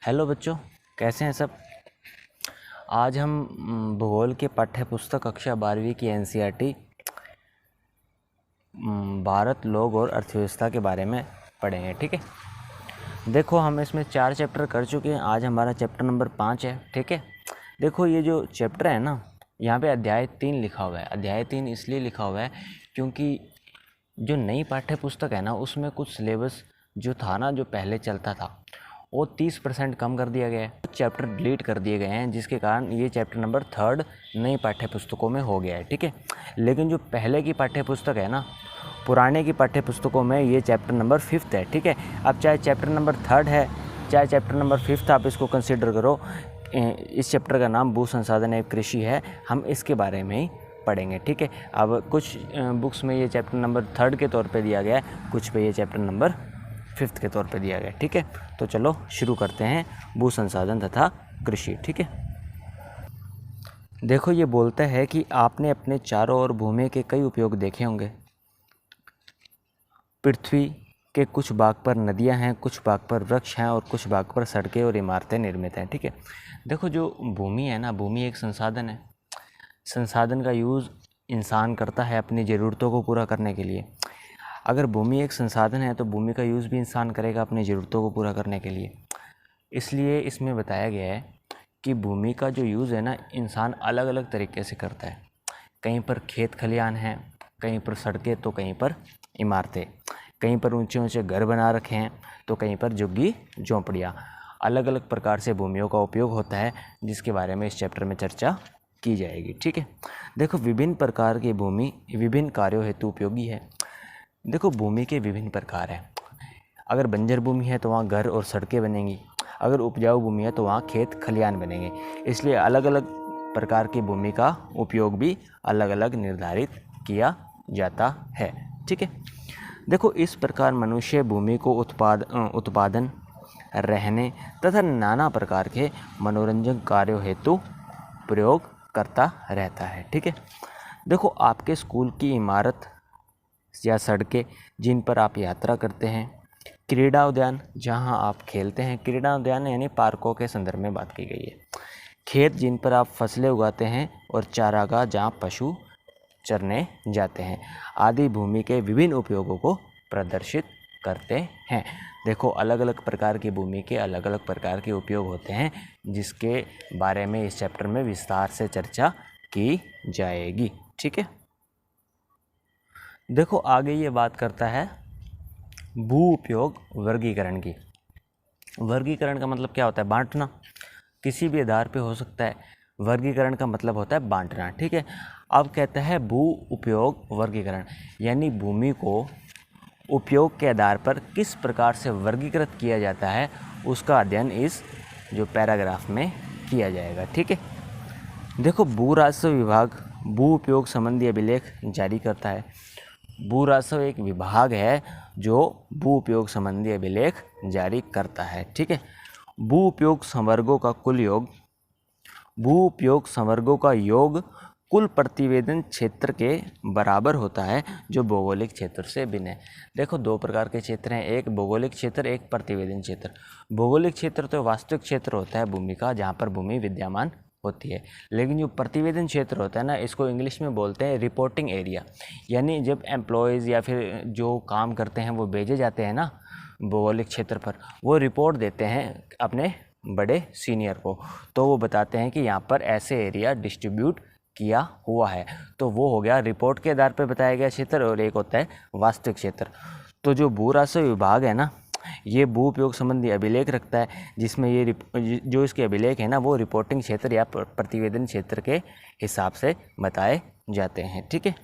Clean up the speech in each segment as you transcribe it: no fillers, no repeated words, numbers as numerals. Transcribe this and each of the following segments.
Hello बच्चों, कैसे हैं सब। आज हम भूगोल के पाठ्य पुस्तक कक्षा 12वीं की एनसीईआरटी भारत, लोग और अर्थव्यवस्था के बारे में पढ़ेंगे। ठीक है, देखो हम इसमें 4 चैप्टर कर चुके हैं। आज हमारा चैप्टर नंबर 5 है। ठीक है, देखो ये जो चैप्टर है ना, यहाँ पे अध्याय 3 लिखा हुआ है। अध्याय 3 इसलिए लिखा हुआ है क्योंकि जो नई पाठ्य पुस्तक है ना, उसमें कुछ सिलेबस जो था ना, जो पहले चलता था, वो 30% कम कर दिया गया है। कुछ चैप्टर डिलीट कर दिए गए हैं, जिसके कारण ये चैप्टर नंबर 3 नई पाठ्य पुस्तकों में हो गया है। ठीक है, लेकिन जो पहले की पाठ्य पुस्तक है ना, पुराने की पाठ्य पुस्तकों में ये चैप्टर नंबर 5 है। ठीक है, अब चाहे चैप्टर नंबर 3 है, चाहे चैप्टर नंबर 5 आप इसको कंसिडर करो। इस चैप्टर का नाम भू संसाधन एवं कृषि है। हम इसके बारे में ही पढ़ेंगे। ठीक है, अब कुछ बुक्स में ये चैप्टर नंबर 3 के तौर पे दिया गया है, कुछ पे ये चैप्टर नंबर 5 के तौर पे दिया गया है। ठीक है, तो चलो शुरू करते हैं। भू संसाधन तथा कृषि। ठीक है, देखो ये बोलता है कि आपने अपने चारों ओर भूमि के कई उपयोग देखे होंगे। पृथ्वी के कुछ भाग पर नदियां हैं, कुछ भाग पर वृक्ष हैं और कुछ भाग पर सड़कें और इमारतें निर्मित हैं। ठीक है, देखो जो भूमि है ना, भूमि एक संसाधन है। संसाधन का यूज़ इंसान करता है अपनी ज़रूरतों को पूरा करने के लिए। अगर भूमि एक संसाधन है तो भूमि का यूज़ भी इंसान करेगा अपनी ज़रूरतों को पूरा करने के लिए। इसलिए इसमें बताया गया है कि भूमि का जो यूज़ है ना, इंसान अलग अलग तरीके से करता है। कहीं पर खेत खलिहान हैं, कहीं पर सड़कें, तो कहीं पर इमारतें, कहीं पर ऊंचे ऊंचे घर बना रखे हैं, तो कहीं पर झुग्गी झोंपड़ियाँ। अलग अलग प्रकार से भूमियों का उपयोग होता है, जिसके बारे में इस चैप्टर में चर्चा की जाएगी। ठीक है, देखो विभिन्न प्रकार की भूमि विभिन्न कार्यों हेतु उपयोगी है। देखो भूमि के विभिन्न प्रकार हैं। अगर बंजर भूमि है तो वहाँ घर और सड़कें बनेंगी, अगर उपजाऊ भूमि है तो वहाँ खेत खलिहान बनेंगे। इसलिए अलग अलग प्रकार की भूमि का उपयोग भी अलग अलग निर्धारित किया जाता है। ठीक है, देखो इस प्रकार मनुष्य भूमि को उत्पादन, रहने तथा नाना प्रकार के मनोरंजन कार्यों हेतु प्रयोग करता रहता है। ठीक है, देखो आपके स्कूल की इमारत या सड़कें जिन पर आप यात्रा करते हैं, क्रीड़ा उद्यान जहां आप खेलते हैं, क्रीड़ा उद्यान यानी पार्कों के संदर्भ में बात की गई है, खेत जिन पर आप फसलें उगाते हैं और चारागाह जहां पशु चरने जाते हैं, आदि भूमि के विभिन्न उपयोगों को प्रदर्शित करते हैं। देखो अलग अलग प्रकार की भूमि के अलग अलग प्रकार के उपयोग होते हैं, जिसके बारे में इस चैप्टर में विस्तार से चर्चा की जाएगी। ठीक है, देखो आगे ये बात करता है भू उपयोग वर्गीकरण की। वर्गीकरण का मतलब क्या होता है? बांटना, किसी भी आधार पे हो सकता है। वर्गीकरण का मतलब होता है बांटना। ठीक है, अब कहता है भू उपयोग वर्गीकरण, यानी भूमि को उपयोग के आधार पर किस प्रकार से वर्गीकृत किया जाता है, उसका अध्ययन इस जो पैराग्राफ में किया जाएगा। ठीक है, देखो भू राजस्व विभाग भू उपयोग संबंधी अभिलेख जारी करता है। भू राजस्व एक विभाग है जो भू उपयोग संबंधी अभिलेख जारी करता है। ठीक है, भू उपयोग संवर्गों का कुल योग, भू उपयोग संवर्गों का योग कुल प्रतिवेदन क्षेत्र के बराबर होता है, जो भौगोलिक क्षेत्र से भिन्न है। देखो दो प्रकार के क्षेत्र हैं, एक भौगोलिक क्षेत्र, एक प्रतिवेदन क्षेत्र। भौगोलिक क्षेत्र तो वास्तविक क्षेत्र होता है भूमि का, जहाँ पर भूमि विद्यमान होती है, लेकिन जो प्रतिवेदन क्षेत्र होता है ना, इसको इंग्लिश में बोलते हैं रिपोर्टिंग एरिया। यानी जब एम्प्लॉयज़ या फिर जो काम करते हैं वो भेजे जाते हैं ना भौगोलिक क्षेत्र पर, वो रिपोर्ट देते हैं अपने बड़े सीनियर को, तो वो बताते हैं कि यहाँ पर ऐसे एरिया डिस्ट्रीब्यूट किया हुआ है। तो वो हो गया रिपोर्ट के आधार पर बताया गया क्षेत्र, और एक होता है वास्तविक क्षेत्र। तो जो भू राजस्व विभाग है ना, ये भू उपयोग संबंधी अभिलेख रखता है, जिसमें ये जो इसके अभिलेख है ना, वो रिपोर्टिंग क्षेत्र या प्रतिवेदन क्षेत्र के हिसाब से बताए जाते हैं। ठीक है,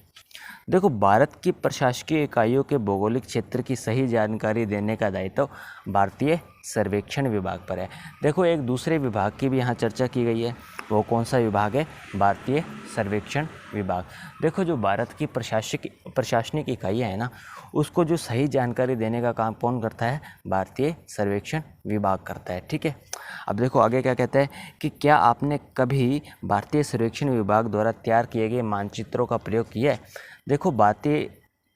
देखो भारत की प्रशासकीय इकाइयों के भौगोलिक क्षेत्र की सही जानकारी देने का दायित्व भारतीय सर्वेक्षण विभाग पर है। देखो एक दूसरे विभाग की भी यहाँ चर्चा की गई है, वो कौन सा विभाग है? भारतीय सर्वेक्षण विभाग। देखो जो भारत की प्रशासनिक इकाइयाँ है ना, उसको जो सही जानकारी देने का काम कौन करता है? भारतीय सर्वेक्षण विभाग करता है। ठीक है, अब देखो आगे क्या कहता है कि क्या आपने कभी भारतीय सर्वेक्षण विभाग द्वारा तैयार किए गए मानचित्रों का प्रयोग किया है? देखो भारतीय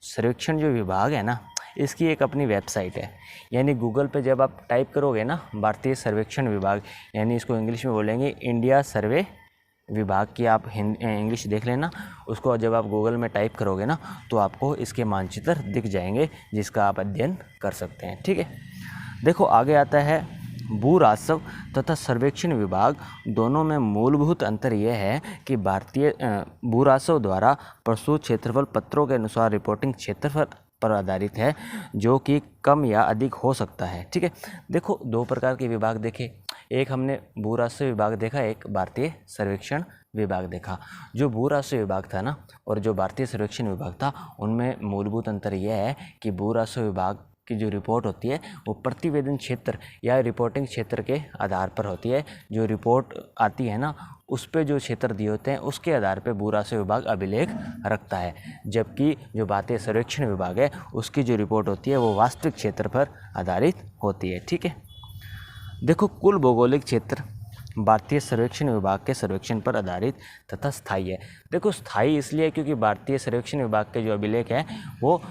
सर्वेक्षण जो विभाग है ना, इसकी एक अपनी वेबसाइट है। यानी गूगल पे जब आप टाइप करोगे ना भारतीय सर्वेक्षण विभाग, यानी इसको इंग्लिश में बोलेंगे इंडिया सर्वे विभाग की, आप इंग्लिश देख लेना उसको। जब आप गूगल में टाइप करोगे ना तो आपको इसके मानचित्र दिख जाएंगे जिसका आप अध्ययन कर सकते हैं। ठीक है, देखो आगे आता है भू राजस्व तथा सर्वेक्षण विभाग। दोनों में मूलभूत अंतर यह है कि भारतीय भू राजस्व द्वारा प्रस्तुत क्षेत्रफल पत्रों के अनुसार रिपोर्टिंग क्षेत्रफल पर आधारित है, जो कि कम या अधिक हो सकता है। ठीक है, देखो दो प्रकार के विभाग देखे, एक हमने भू राजस्व विभाग देखा, एक भारतीय सर्वेक्षण विभाग देखा। जो भू राजस्व विभाग था ना और जो भारतीय सर्वेक्षण विभाग था, उनमें मूलभूत अंतर यह है कि भू राजस्व विभाग की जो रिपोर्ट होती है वो प्रतिवेदन क्षेत्र या रिपोर्टिंग क्षेत्र के आधार पर होती है। जो रिपोर्ट आती है ना उस पे जो क्षेत्र दिए होते हैं उसके आधार पे भू राजस्व विभाग अभिलेख रखता है, जबकि जो भारतीय सर्वेक्षण विभाग है उसकी जो रिपोर्ट होती है वो वास्तविक क्षेत्र पर आधारित होती है। ठीक है, देखो कुल भौगोलिक क्षेत्र भारतीय सर्वेक्षण विभाग के सर्वेक्षण पर आधारित तथा स्थायी है। देखो स्थायी इसलिए क्योंकि भारतीय सर्वेक्षण विभाग के जो अभिलेख है वो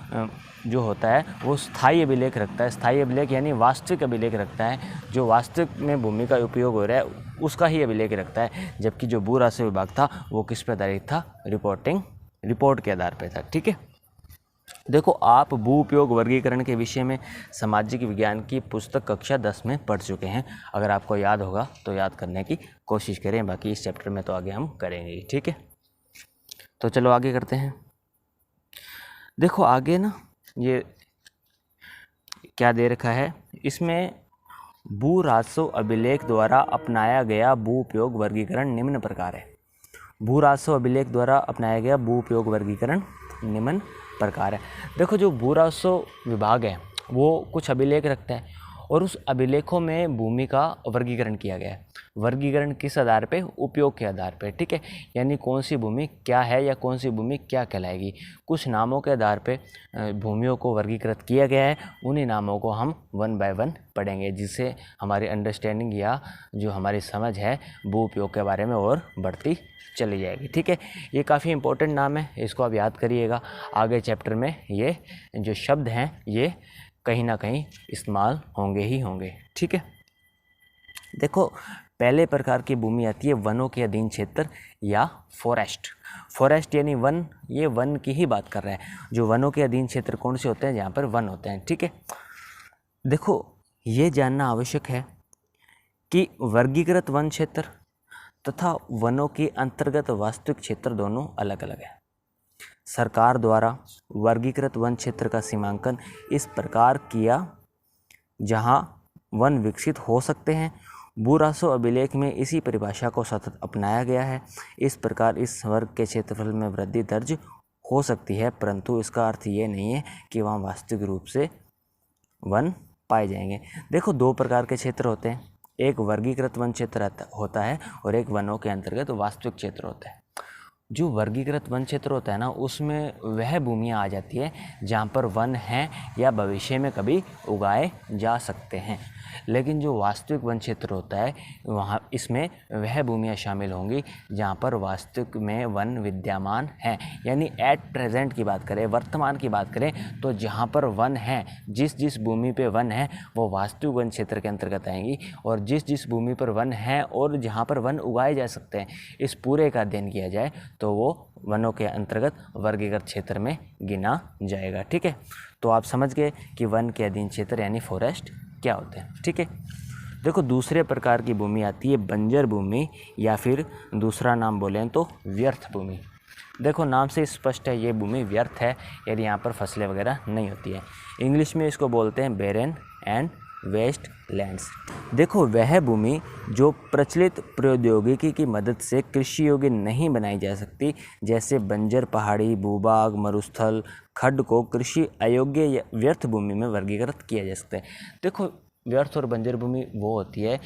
जो होता है वो स्थायी अभिलेख रखता है। स्थायी अभिलेख यानी वास्तविक अभिलेख रखता है, जो वास्तविक में भूमि का उपयोग हो रहा है उसका ही अभिलेख रखता है। जबकि जो भू राजस्व विभाग था वो किस पर आधारित था, रिपोर्ट के आधार पर था। ठीक है, देखो आप भू उपयोग वर्गीकरण के विषय में सामाजिक विज्ञान की पुस्तक कक्षा 10 में पढ़ चुके हैं। अगर आपको याद होगा तो याद करने की कोशिश करें, बाकी इस चैप्टर में तो आगे हम करेंगे। ठीक है, तो चलो आगे करते हैं। देखो आगे ना ये क्या दे रखा है, इसमें भू राजस्व अभिलेख द्वारा अपनाया गया भू उपयोग वर्गीकरण निम्न प्रकार है। भू राजस्व अभिलेख द्वारा अपनाया गया भू उपयोग वर्गीकरण निम्न प्रकार है। देखो जो भू राजस्व विभाग है वो कुछ अभिलेख रखता है और उस अभिलेखों में भूमि का वर्गीकरण किया गया है। वर्गीकरण किस आधार पे, उपयोग के आधार पे। ठीक है, यानी कौन सी भूमि क्या है या कौन सी भूमि क्या कहलाएगी, कुछ नामों के आधार पे भूमियों को वर्गीकृत किया गया है। उन्हीं नामों को हम 1 बाय 1 पढ़ेंगे, जिससे हमारी अंडरस्टैंडिंग या जो हमारी समझ है भू उपयोग के बारे में और बढ़ती चली जाएगी। ठीक है, ये काफ़ी इंपॉर्टेंट नाम है, इसको आप याद करिएगा। आगे चैप्टर में ये जो शब्द हैं ये कहीं ना कहीं इस्तेमाल होंगे ही होंगे। ठीक है, देखो पहले प्रकार की भूमि आती है वनों के अधीन क्षेत्र या फॉरेस्ट यानी वन, ये वन की ही बात कर रहा है। जो वनों के अधीन क्षेत्र कौन से होते हैं, जहाँ पर वन होते हैं। ठीक है, देखो ये जानना आवश्यक है कि वर्गीकृत वन क्षेत्र तथा वनों के अंतर्गत वास्तविक क्षेत्र दोनों अलग अलग है। सरकार द्वारा वर्गीकृत वन क्षेत्र का सीमांकन इस प्रकार किया जहां वन विकसित हो सकते हैं। भू राजस्व अभिलेख में इसी परिभाषा को सतत अपनाया गया है। इस प्रकार इस वर्ग के क्षेत्रफल में वृद्धि दर्ज हो सकती है, परंतु इसका अर्थ ये नहीं है कि वहाँ वास्तविक रूप से वन पाए जाएंगे। देखो दो प्रकार के क्षेत्र होते हैं, एक वर्गीकृत वन क्षेत्र होता है और एक वनों के अंतर्गत वास्तविक क्षेत्र होता है। जो वर्गीकृत वन क्षेत्र होता है ना उसमें वह भूमियाँ आ जाती है जहाँ पर वन हैं या भविष्य में कभी उगाए जा सकते हैं। लेकिन जो वास्तविक वन क्षेत्र होता है वहाँ इसमें वह भूमियाँ शामिल होंगी जहाँ पर वास्तविक में वन विद्यमान हैं। यानी एट प्रेजेंट की बात करें, वर्तमान की बात करें, तो जहाँ पर वन है, जिस भूमि पे वन है वो वास्तविक वन क्षेत्र के अंतर्गत आएंगी, और जिस भूमि पर वन है और जहाँ पर वन उगाए जा सकते हैं, इस पूरे का अध्ययन किया जाए तो वो वनों के अंतर्गत वर्गीकृत क्षेत्र में गिना जाएगा। ठीक है, तो आप समझ गए कि वन के अधीन क्षेत्र यानी फॉरेस्ट क्या होते हैं। ठीक है, देखो दूसरे प्रकार की भूमि आती है बंजर भूमि, या फिर दूसरा नाम बोलें तो व्यर्थ भूमि। देखो नाम से स्पष्ट है ये भूमि व्यर्थ है, यदि यहाँ पर फसलें वगैरह नहीं होती है। इंग्लिश में इसको बोलते हैं बेरन एंड वेस्ट लैंड्स। देखो वह भूमि जो प्रचलित प्रौद्योगिकी की मदद से कृषि योग्य नहीं बनाई जा सकती, जैसे बंजर पहाड़ी भूभाग मरुस्थल खड्ड को कृषि अयोग्य या व्यर्थ भूमि में वर्गीकृत किया जा सकता है। देखो व्यर्थ और बंजर भूमि वो होती है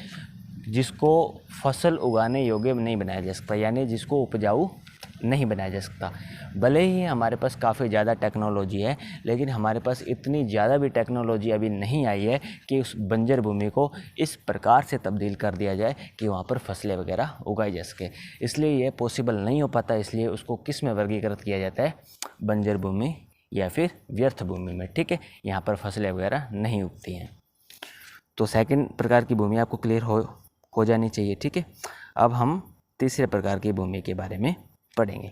जिसको फसल उगाने योग्य नहीं बनाया जा सकता, यानी जिसको उपजाऊ नहीं बनाया जा सकता। भले ही हमारे पास काफ़ी ज़्यादा टेक्नोलॉजी है, लेकिन हमारे पास इतनी ज़्यादा भी टेक्नोलॉजी अभी नहीं आई है कि उस बंजर भूमि को इस प्रकार से तब्दील कर दिया जाए कि वहाँ पर फसलें वगैरह उगाई जा सके। इसलिए ये पॉसिबल नहीं हो पाता, इसलिए उसको किस में वर्गीकृत किया जाता है, बंजर भूमि या फिर व्यर्थ भूमि में, ठीक है। यहाँ पर फसलें वगैरह नहीं उगती हैं। तो सेकंड प्रकार की भूमि आपको क्लियर हो जानी चाहिए, ठीक है। अब हम तीसरे प्रकार की भूमि के बारे में पढ़ेंगे।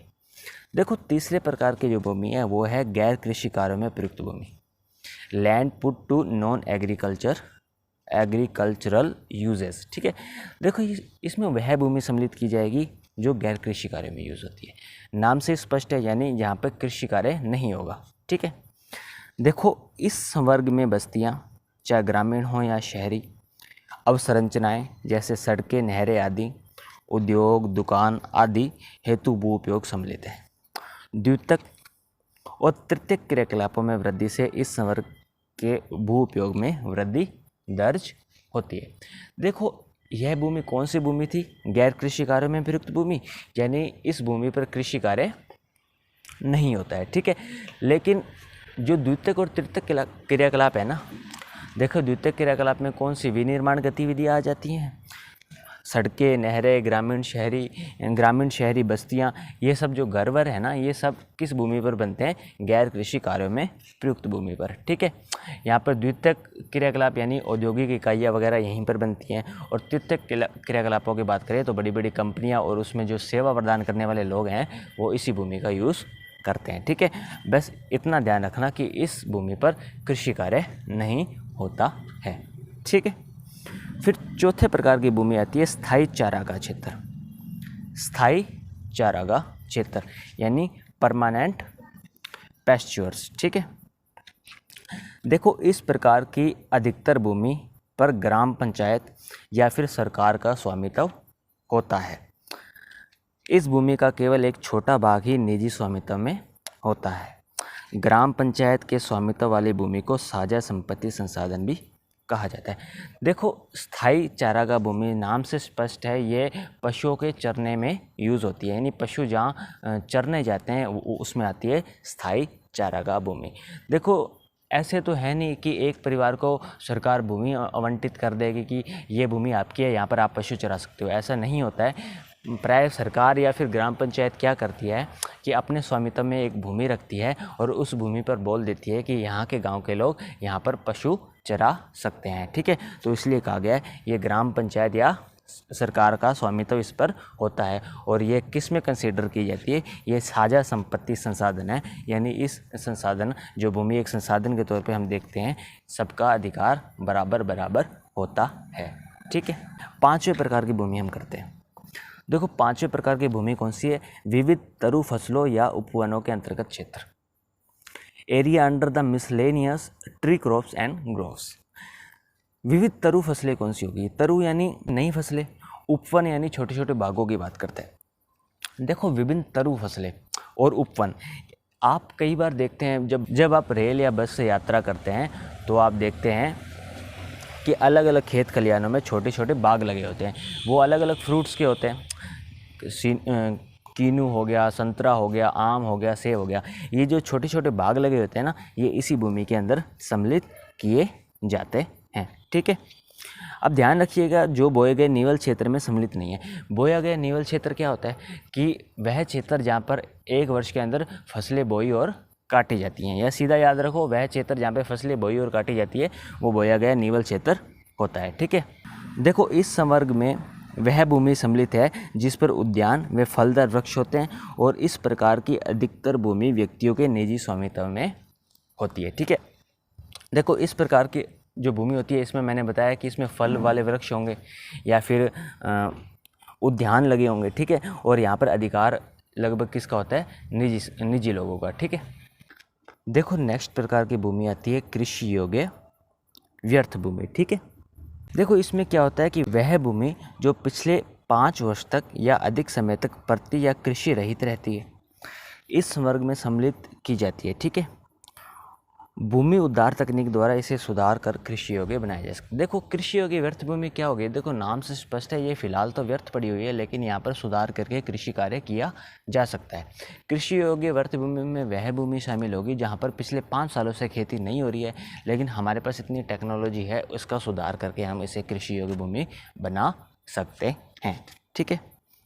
देखो तीसरे प्रकार की जो भूमि है वो है गैर कृषि कार्यों में प्रयुक्त भूमि, land put to non agricultural uses, ठीक है। देखो इसमें वह भूमि सम्मिलित की जाएगी जो गैर कृषि कार्य में यूज़ होती है। नाम से स्पष्ट है, यानी यहाँ पर कृषि कार्य नहीं होगा, ठीक है। देखो इस वर्ग में बस्तियाँ चाहे ग्रामीण हो या शहरी, अवसंरचनाएं जैसे सड़कें, नहरें आदि, उद्योग, दुकान आदि हेतु भू उपयोग सम्मिलित है। द्वितीयक और तृतीयक क्रियाकलापों में वृद्धि से इस संवर्ग के भू उपयोग में वृद्धि दर्ज होती है। देखो यह भूमि कौन सी भूमि थी? गैर कृषि कार्यों में प्रयुक्त भूमि, यानी इस भूमि पर कृषि कार्य नहीं होता है, ठीक है। लेकिन जो द्वितीयक और तृतीयक क्रियाकलाप है ना, देखो द्वितीयक क्रियाकलाप में कौन सी विनिर्माण गतिविधियाँ आ जाती हैं, सड़कें, नहरें, ग्रामीण शहरी बस्तियाँ, ये सब जो घर वर है ना, ये सब किस भूमि पर बनते हैं? गैर कृषि कार्यों में प्रयुक्त भूमि पर, ठीक है। यहाँ पर द्वितीयक क्रियाकलाप यानी औद्योगिक इकाइयाँ वगैरह यहीं पर बनती हैं, और तृतीयक क्रियाकलापों की बात करें तो बड़ी बड़ी कंपनियाँ और उसमें जो सेवा प्रदान करने वाले लोग हैं वो इसी भूमि का यूज़ करते हैं, ठीक है। बस इतना ध्यान रखना कि इस भूमि पर कृषि कार्य नहीं होता है, ठीक है। फिर चौथे प्रकार की भूमि आती है स्थायी चारागाह क्षेत्र। स्थायी चारागाह क्षेत्र यानी परमानेंट पैस्चर्स, ठीक है। देखो इस प्रकार की अधिकतर भूमि पर ग्राम पंचायत या फिर सरकार का स्वामित्व होता है। इस भूमि का केवल एक छोटा भाग ही निजी स्वामित्व में होता है। ग्राम पंचायत के स्वामित्व वाली भूमि को साझा संपत्ति संसाधन भी कहा जाता है। देखो स्थायी चारागाह भूमि नाम से स्पष्ट है, ये पशुओं के चरने में यूज़ होती है, यानी पशु जहाँ चरने जाते हैं उसमें आती है स्थायी चारागाह भूमि। देखो ऐसे तो है नहीं कि एक परिवार को सरकार भूमि आवंटित कर देगी कि ये भूमि आपकी है, यहाँ पर आप पशु चरा सकते हो, ऐसा नहीं होता है। प्राय सरकार या फिर ग्राम पंचायत क्या करती है कि अपने स्वामित्व में एक भूमि रखती है और उस भूमि पर बोल देती है कि यहाँ के गांव के लोग यहाँ पर पशु चरा सकते हैं, ठीक है। तो इसलिए कहा गया है ये ग्राम पंचायत या सरकार का स्वामित्व इस पर होता है, और ये किस में कंसीडर की जाती है? ये साझा संपत्ति संसाधन है, यानी इस संसाधन जो भूमि एक संसाधन के तौर पे हम देखते हैं, सबका अधिकार बराबर बराबर होता है, ठीक है। पांचवें प्रकार की भूमि हम करते हैं। देखो पांचवें प्रकार की भूमि कौन सी है? विविध तरु फसलों या उपवनों के अंतर्गत क्षेत्र, area under the miscellaneous tree crops and groves. विविध तरु फसलें कौन सी होगी? तरु यानी नई फसलें, उपवन यानी छोटे छोटे बागों की बात करते हैं। देखो विभिन्न तरु फसलें और उपवन आप कई बार देखते हैं, जब आप रेल या बस से यात्रा करते हैं तो आप देखते हैं कि अलग अलग खेत खलिहानों में छोटे छोटे बाग लगे होते हैं। वो अलग अलग फ्रूट्स के होते हैं, कीनू हो गया, संतरा हो गया, आम हो गया, सेब हो गया। ये जो छोटे छोटे बाग लगे होते हैं ना, ये इसी भूमि के अंदर सम्मिलित किए जाते हैं, ठीक है। अब ध्यान रखिएगा, जो बोए गए निवल क्षेत्र में सम्मिलित नहीं है। बोया गया निवल क्षेत्र क्या होता है कि वह क्षेत्र जहाँ पर एक वर्ष के अंदर फसलें बोई और काटी जाती हैं, या सीधा याद रखो वह क्षेत्र जहाँ पे फसलें बोई और काटी जाती है वो बोया गया निवल क्षेत्र होता है, ठीक है। देखो इस संवर्ग में वह भूमि सम्मिलित है जिस पर उद्यान व फलदार वृक्ष होते हैं, और इस प्रकार की अधिकतर भूमि व्यक्तियों के निजी स्वामित्व में होती है, ठीक है। देखो इस प्रकार की जो भूमि होती है, इसमें मैंने बताया कि इसमें फल वाले वृक्ष होंगे या फिर उद्यान लगे होंगे, ठीक है। और यहाँ पर अधिकार लगभग किसका होता है? निजी लोगों का, ठीक है। देखो नेक्स्ट प्रकार की भूमि आती है कृषि योग्य व्यर्थ भूमि, ठीक है। देखो इसमें क्या होता है कि वह भूमि जो पिछले 5 वर्ष तक या अधिक समय तक प्रति या कृषि रहित रहती है, इस वर्ग में सम्मिलित की जाती है, ठीक है। भूमि उद्धार तकनीक द्वारा इसे सुधार कर कृषि योग्य बनाया जा सकता है। देखो कृषि योग्य व्यर्थ भूमि क्या होगी? देखो नाम से स्पष्ट है, ये फिलहाल तो व्यर्थ पड़ी हुई है, लेकिन यहाँ पर सुधार करके कृषि कार्य किया जा सकता है। कृषि योग्य व्यर्थ भूमि में वह भूमि शामिल होगी जहाँ पर पिछले 5 सालों से खेती नहीं हो रही है, लेकिन हमारे पास इतनी टेक्नोलॉजी है, उसका सुधार करके हम इसे कृषि योग्य भूमि बना सकते हैं, ठीक है।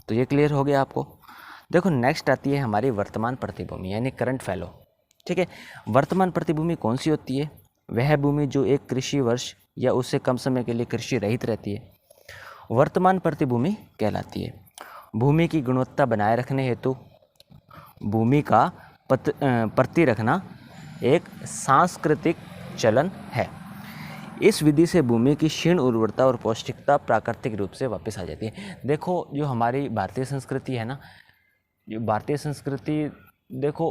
तो ये क्लियर हो गया आपको। देखो नेक्स्ट आती है हमारी वर्तमान प्रतिभूमि यानी करंट फैलो, ठीक है। वर्तमान प्रतिभूमि कौन सी होती है? वह भूमि जो एक कृषि वर्ष या उससे कम समय के लिए कृषि रहित रहती है, वर्तमान प्रतिभूमि कहलाती है। भूमि की गुणवत्ता बनाए रखने हेतु भूमि का प्रति रखना एक सांस्कृतिक चलन है। इस विधि से भूमि की क्षीण उर्वरता और पौष्टिकता प्राकृतिक रूप से वापस आ जाती है। देखो जो हमारी भारतीय संस्कृति है ना, जो भारतीय संस्कृति देखो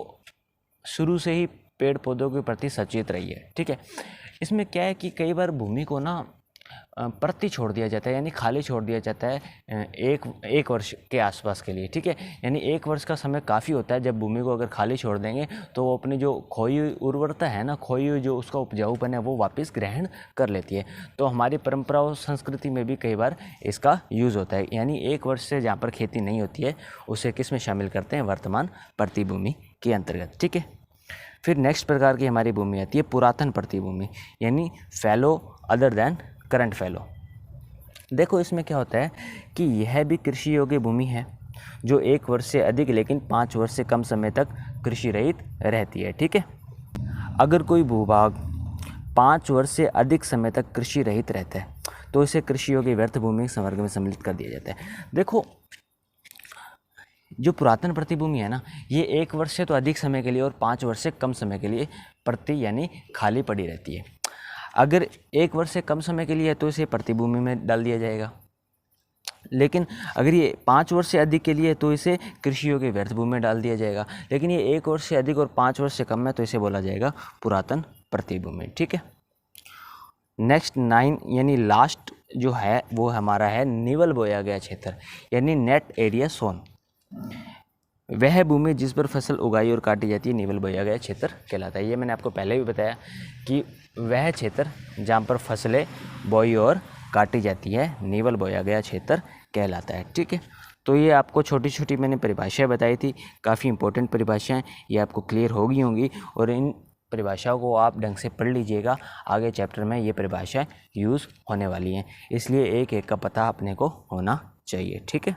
शुरू से ही पेड़ पौधों के प्रति सचेत रही है, ठीक है। इसमें क्या है कि कई बार भूमि को ना प्रति छोड़ दिया जाता है, यानी खाली छोड़ दिया जाता है एक वर्ष के आसपास के लिए, ठीक है। यानी एक वर्ष का समय काफ़ी होता है। जब भूमि को अगर खाली छोड़ देंगे तो वो अपनी जो खोई हुई उर्वरता है ना, खोई हुई जो उसका उपजाऊपन है वो वापस ग्रहण कर लेती है। तो हमारी परंपरा और संस्कृति में भी कई बार इसका यूज़ होता है। यानी एक वर्ष से जहाँ पर खेती नहीं होती है उसे किस में शामिल करते हैं? वर्तमान प्रतिभूमि के अंतर्गत, ठीक है। फिर नेक्स्ट प्रकार की हमारी भूमि आती है पुरातन प्रतिभूमि, यानी फैलो अदर देन करंट फैलो। देखो इसमें क्या होता है कि यह भी कृषि योग्य भूमि है जो एक वर्ष से अधिक लेकिन 5 वर्ष से कम समय तक कृषि रहित रहती है, ठीक है। अगर कोई भूभाग 5 वर्ष से अधिक समय तक कृषि रहित रहता है तो इसे कृषि योग्य व्यर्थ भूमि के संवर्ग में सम्मिलित कर दिया जाता है। देखो जो पुरातन प्रतिभूमि है ना, ये 1 वर्ष से तो अधिक समय के लिए और 5 वर्ष से कम समय के लिए प्रति यानी खाली पड़ी रहती है। अगर 1 वर्ष से कम समय के लिए है तो इसे प्रतिभूमि में डाल दिया जाएगा, लेकिन अगर ये 5 वर्ष से अधिक के लिए है तो इसे कृषि योग्य व्यर्थ भूमि में डाल दिया जाएगा। लेकिन ये 1 वर्ष से अधिक और 5 वर्ष से कम है तो इसे बोला जाएगा पुरातन प्रतिभूमि, ठीक है। नेक्स्ट 9 यानी लास्ट जो है वो हमारा है निवल बोया गया क्षेत्र, यानी नेट एरिया सोन। वह भूमि जिस पर फसल उगाई और काटी जाती है निवल बोया गया क्षेत्र कहलाता है। ये मैंने आपको पहले भी बताया कि वह क्षेत्र जहाँ पर फसलें बोई और काटी जाती है निवल बोया गया क्षेत्र कहलाता है, ठीक है। तो ये आपको छोटी छोटी मैंने परिभाषाएं बताई थी, काफ़ी इंपॉर्टेंट परिभाषाएं, ये आपको क्लियर हो गई होंगी और इन परिभाषाओं को आप ढंग से पढ़ लीजिएगा। आगे चैप्टर में ये परिभाषाएं यूज़ होने वाली हैं, इसलिए एक एक का पता अपने को होना चाहिए, ठीक है।